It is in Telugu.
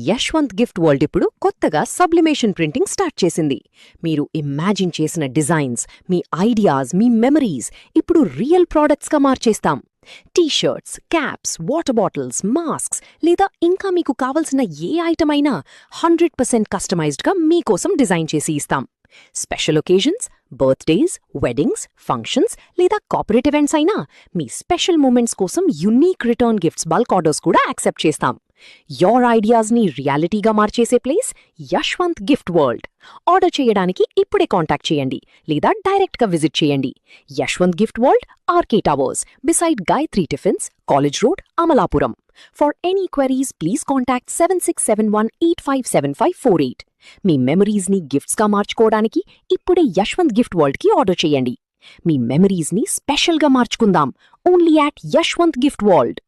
యశ్వంత్ గిఫ్ట్ వరల్డ్ ఇప్పుడు కొత్తగా సబ్లిమేషన్ ప్రింటింగ్ స్టార్ట్ చేసింది. మీరు ఇమాజిన్ చేసిన డిజైన్స్, మీ ఐడియాస్, మీ మెమరీస్ ఇప్పుడు రియల్ ప్రాడక్ట్స్గా మార్చేస్తాం. T-shirts, caps, water bottles, masks లేదా ఇంకా మీకు కావలసిన ఏ ఐటమ్ అయినా 100% కస్టమైజ్డ్గా మీకోసం డిజైన్ చేసి ఇస్తాం. Special occasions, birthdays, weddings, functions లేదా కార్పొరేట్ ఈవెంట్స్ అయినా మీ స్పెషల్ మూమెంట్స్ కోసం unique return gifts bulk orders కూడా యాక్సెప్ట్ చేస్తాం. యోర్ ఐడియాస్ని రియాలిటీగా మార్చేసే place Yashwant gift world. Order చేయడానికి ఇప్పుడే కాంటాక్ట్ చేయండి లేదా డైరెక్ట్గా విజిట్ చేయండి. Yashwant gift world, RK towers, beside Gayatri Tiffins, College Road, Amalapuram. For any queries, please contact 7671857548. మీ మెమరీస్ని గిఫ్ట్స్గా మార్చుకోవడానికి ఇప్పుడే యశ్వంత్ గిఫ్ట్ వరల్డ్కి ఆర్డర్ చేయండి. మీ మెమరీస్ని స్పెషల్గా మార్చుకుందాం. Only at Yashwant gift world.